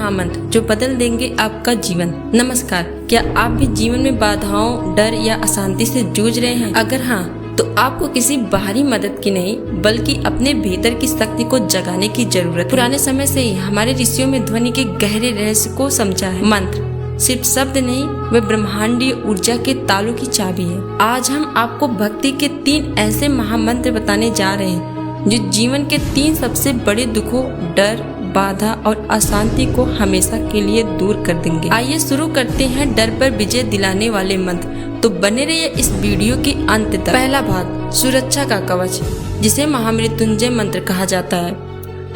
महामंत्र जो बदल देंगे आपका जीवन। नमस्कार, क्या आप भी जीवन में बाधाओं, डर या अशांति से जूझ रहे हैं? अगर हाँ, तो आपको किसी बाहरी मदद की नहीं बल्कि अपने भीतर की शक्ति को जगाने की जरूरत है। पुराने समय से ही हमारे ऋषियों में ध्वनि के गहरे रहस्य को समझा है। मंत्र सिर्फ शब्द नहीं, वे ब्रह्मांडीय ऊर्जा के तालों की चाबी है। आज हम आपको भक्ति के 3 ऐसे महामंत्र बताने जा रहे हैं जो जीवन के 3 सबसे बड़े दुखों, डर, बाधा और अशांति को हमेशा के लिए दूर कर देंगे। आइए शुरू करते हैं डर पर विजय दिलाने वाले मंत्र। तो बने रहिए इस वीडियो के अंत तक। पहला भाग, सुरक्षा का कवच, जिसे महामृत्युंजय मंत्र कहा जाता है।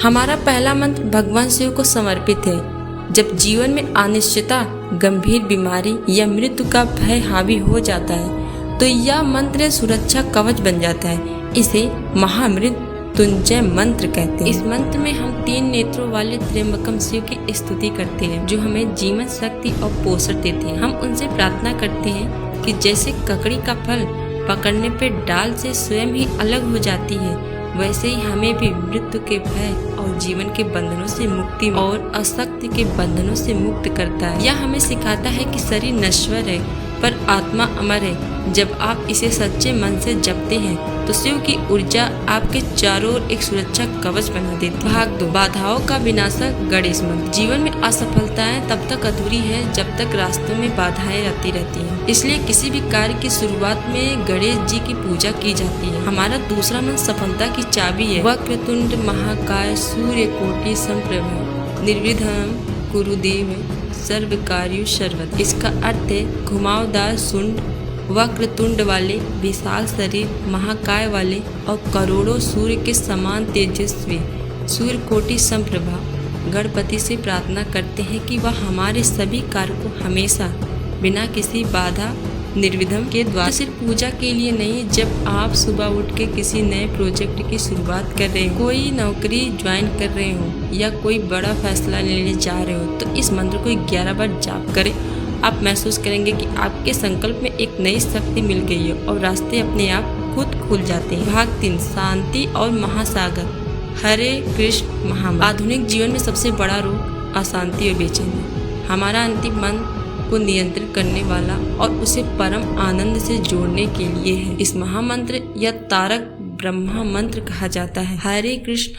हमारा पहला मंत्र भगवान शिव को समर्पित है। जब जीवन में अनिश्चितता, गंभीर बीमारी या मृत्यु का भय हावी हो जाता है तो यह मंत्र सुरक्षा कवच बन जाता है। इसे महामृत्युंजय मंत्र कहते हैं। इस मंत्र में हम 3 नेत्रों वाले त्र्यंबकम शिव की स्तुति करते हैं जो हमें जीवन, शक्ति और पोषण देते हैं। हम उनसे प्रार्थना करते हैं कि जैसे ककड़ी का फल पकड़ने पे डाल से स्वयं ही अलग हो जाती है, वैसे ही हमें भी मृत्यु के भय और जीवन के बंधनों से मुक्ति और अशक्ति के बंधनों से मुक्त करता है। यह हमें सिखाता है कि शरीर नश्वर है पर आत्मा अमर है। जब आप इसे सच्चे मन से जपते हैं तो शिव की ऊर्जा आपके चारों ओर एक सुरक्षा कवच बना देती है। भाग 2, बाधाओं का विनाशक गणेश मंत्र। जीवन में असफलताएं तब तक अधूरी है जब तक रास्तों में बाधाएं आती रहती हैं। इसलिए किसी भी कार्य की शुरुआत में गणेश जी की पूजा की जाती है। हमारा दूसरा मंत्र सफलता की चाबी है। वक्रतुंड महाकाय सूर्यकोटि समप्रभ निर्विघ्नं कुरुदेव सर्वकार्येषु सर्वदा। इसका अर्थ है घुमावदार शुंड, वक्रतुंड वाले, विशाल शरीर, महाकाय वाले और करोड़ों सूर्य के समान तेजस्वी सूर्यकोटि समप्रभा। गणपति से प्रार्थना करते हैं कि वह हमारे सभी कार्यों को हमेशा बिना किसी बाधा निर्विघ्न के द्वारा। सिर्फ पूजा के लिए नहीं, जब आप सुबह उठ के किसी नए प्रोजेक्ट की शुरुआत कर रहे हो, कोई नौकरी ज्वाइन कर रहे हो या कोई बड़ा फैसला लेने जा रहे हो तो इस मंत्र को 11 बार जाप करें। आप महसूस करेंगे कि आपके संकल्प में एक नई शक्ति मिल गई है और रास्ते अपने आप खुद खुल जाते हैं। भाग 3, शांति और महासागर। हरे कृष्ण महामंत्र। आधुनिक जीवन में सबसे बड़ा रोग अशांति और बेचैनी हमारा अंतिम मन को नियंत्रित करने वाला और उसे परम आनंद से जोड़ने के लिए है। इस महामंत्र या तारक ब्रह्मा मंत्र कहा जाता है। हरे कृष्ण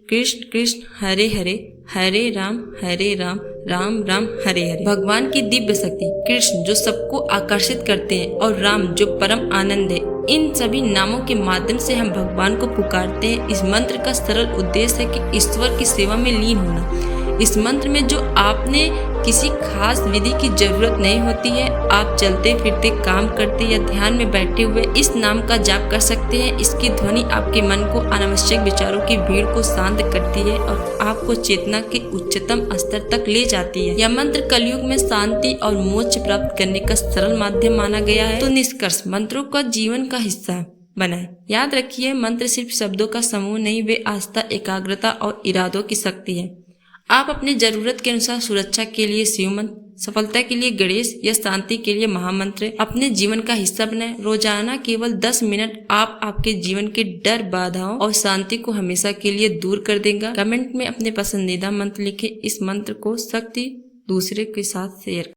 कृष्ण कृष्ण हरे हरे, हरे राम राम राम हरे हरे। भगवान की दिव्य शक्ति, कृष्ण जो सबको आकर्षित करते हैं और राम जो परम आनंद है, इन सभी नामों के माध्यम से हम भगवान को पुकारते हैं। इस मंत्र का सरल उद्देश्य है कि ईश्वर की सेवा में लीन होना। इस मंत्र में जो आपने किसी खास विधि की जरूरत नहीं होती है। आप चलते फिरते, काम करते या ध्यान में बैठे हुए इस नाम का जाप कर सकते हैं। इसकी ध्वनि आपके मन को अनावश्यक विचारों की भीड़ को शांत करती है और आपको चेतना के उच्चतम स्तर तक ले जाती है। यह मंत्र कलयुग में शांति और मोक्ष प्राप्त करने का सरल माध्यम माना गया है। तो निष्कर्ष, मंत्रों का जीवन का हिस्सा बनाएं। याद रखिए, मंत्र सिर्फ शब्दों का समूह नहीं, वे आस्था, एकाग्रता और इरादों की शक्ति है। आप अपने जरूरत के अनुसार सुरक्षा के लिए शिव मंत्र, सफलता के लिए गणेश या शांति के लिए महामंत्र अपने जीवन का हिस्सा बनाएं। रोजाना केवल 10 मिनट आप आपके जीवन के डर, बाधाओं और शांति को हमेशा के लिए दूर कर देगा। कमेंट में अपने पसंदीदा मंत्र लिखें। इस मंत्र को शक्ति दूसरे के साथ शेयर